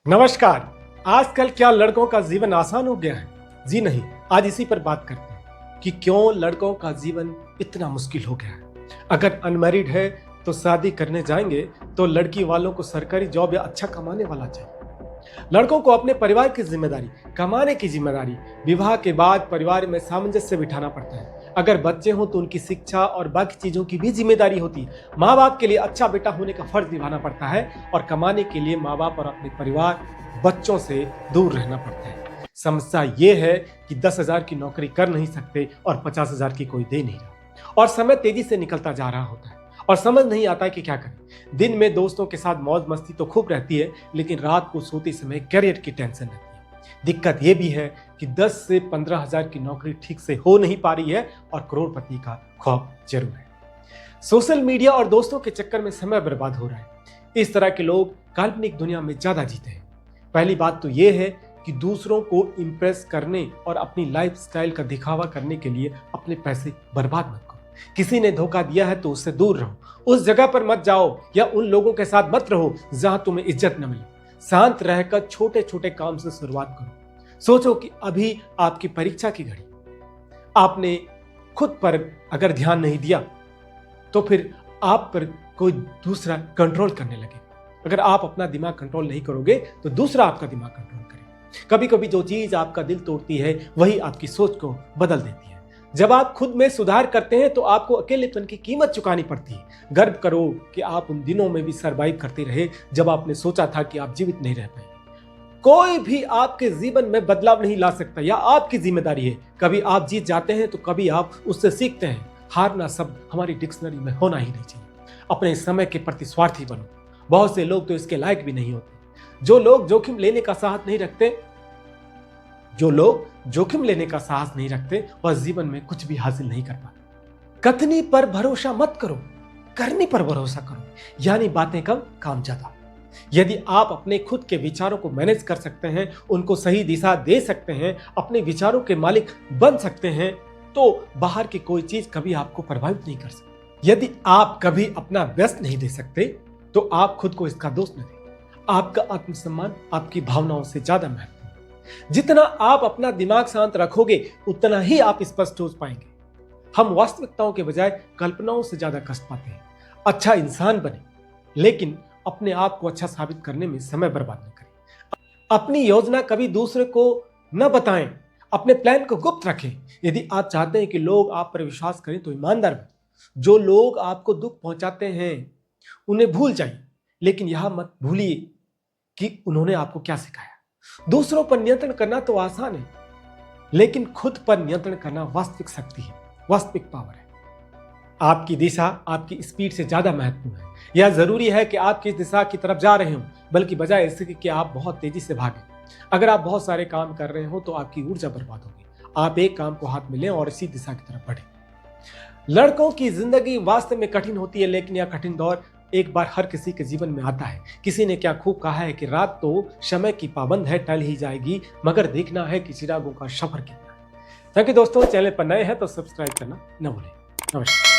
नमस्कार। आजकल क्या लड़कों का जीवन आसान हो गया है? जी नहीं, आज इसी पर बात करते हैं कि क्यों लड़कों का जीवन इतना मुश्किल हो गया है। अगर अनमैरिड है तो शादी करने जाएंगे तो लड़की वालों को सरकारी जॉब या अच्छा कमाने वाला चाहिए। लड़कों को अपने परिवार की जिम्मेदारी, कमाने की जिम्मेदारी, विवाह के बाद परिवार में सामंजस्य बिठाना पड़ता है। अगर बच्चे हों तो उनकी शिक्षा और बाकी चीजों की भी जिम्मेदारी होती है। माँ बाप के लिए अच्छा बेटा होने का फर्ज निभाना पड़ता है और कमाने के लिए माँ बाप और अपने परिवार, बच्चों से दूर रहना पड़ता है। समस्या ये है कि 10,000 की नौकरी कर नहीं सकते और 50,000 की कोई दे नहीं रहा, और समय तेजी से निकलता जा रहा होता है और समझ नहीं आता है कि क्या करें। दिन में दोस्तों के साथ मौज मस्ती तो खूब रहती है, लेकिन रात को सोते समय करियर की टेंशन रहती है। दिक्कत यह भी है कि 10 से 15,000 की नौकरी ठीक से हो नहीं पा रही है और करोड़पति का ख्वाब जरूर है। सोशल मीडिया और दोस्तों के चक्कर में समय बर्बाद हो रहा है। इस तरह के लोग काल्पनिक दुनिया में ज्यादा जीते हैं। पहली बात तो यह है कि दूसरों को इंप्रेस करने और अपनी लाइफस्टाइल का दिखावा करने के लिए अपने पैसे बर्बाद मत करो। किसी ने धोखा दिया है तो उससे दूर रहो, उस जगह पर मत जाओ या उन लोगों के साथ मत रहो जहां तुम्हें इज्जत न मिले। शांत रहकर छोटे छोटे काम से शुरुआत करो। सोचो कि अभी आपकी परीक्षा की घड़ी, आपने खुद पर अगर ध्यान नहीं दिया तो फिर आप पर कोई दूसरा कंट्रोल करने लगे। अगर आप अपना दिमाग कंट्रोल नहीं करोगे तो दूसरा आपका दिमाग कंट्रोल करेगा। कभी कभी जो चीज आपका दिल तोड़ती है वही आपकी सोच को बदल देती है। जब आप खुद में सुधार करते हैं तो आपको अकेलेपन की कीमत चुकानी पड़ती है। गर्व करो कि आप उन दिनों में भी सर्वाइव करते रहे जब आपने सोचा था कि आप जीवित नहीं रह पाएंगे। कोई भी आपके जीवन में बदलाव नहीं ला सकता, या आपकी जिम्मेदारी है। कभी आप जीत जाते हैं तो कभी आप उससे सीखते हैं। हारना शब्द हमारी डिक्शनरी में होना ही नहीं चाहिए। अपने समय के प्रति स्वार्थी बनो। बहुत से लोग तो इसके लायक भी नहीं होते। जो लोग जोखिम लेने का साहस नहीं रखते वह जीवन में कुछ भी हासिल नहीं कर पाते। कथनी पर भरोसा मत करो, करनी पर भरोसा करो। यानी बातें कम काम ज्यादा। यदि आप अपने खुद के विचारों को मैनेज कर सकते हैं, उनको सही दिशा दे सकते हैं, अपने विचारों के मालिक बन सकते हैं, तो बाहर की कोई चीज कभी आपको प्रभावित नहीं कर सकती। यदि आप कभी अपना बेस्ट नहीं दे सकते तो आप खुद को इसका दोष न दें। आपका आत्मसम्मान आपकी भावनाओं से ज्यादा महत्वपूर्ण है। जितना आप अपना दिमाग शांत रखोगे उतना ही आप स्पष्ट सोच पाएंगे। हम वास्तविकताओं के बजाय कल्पनाओं से ज्यादा कष्ट पाते हैं। अच्छा इंसान बने, लेकिन अपने आप को अच्छा साबित करने में समय बर्बाद न करें। अपनी योजना कभी दूसरे को न बताएं। अपने प्लान को गुप्त रखें। यदि आप चाहते हैं कि लोग आप पर विश्वास करें तो ईमानदार बनें। जो लोग आपको दुख पहुंचाते हैं उन्हें भूल जाइए, लेकिन यह मत भूलिए कि उन्होंने आपको क्या सिखाया। दूसरों पर नियंत्रण करना तो आसान है, लेकिन खुद पर नियंत्रण करना वास्तविक शक्ति है, वास्तविक पावर है। आपकी दिशा आपकी स्पीड से ज्यादा महत्वपूर्ण है। यह जरूरी है कि आप किस दिशा की तरफ जा रहे हो, बल्कि बजाय इसके कि आप बहुत तेजी से भागें। अगर आप बहुत सारे काम कर रहे हो तो आपकी ऊर्जा बर्बाद होगी। आप एक काम को हाथ में लें और इसी दिशा की तरफ बढ़ें। लड़कों की जिंदगी वास्तव में कठिन होती है, लेकिन यह कठिन दौर एक बार हर किसी के जीवन में आता है। किसी ने क्या खूब कहा है कि रात तो समय की पाबंद है, टल ही जाएगी, मगर देखना है कि चिरागों का सफर कितना है। थैंक यू दोस्तों। चैनल पर नए हैं तो सब्सक्राइब करना न भूलें। नमस्कार।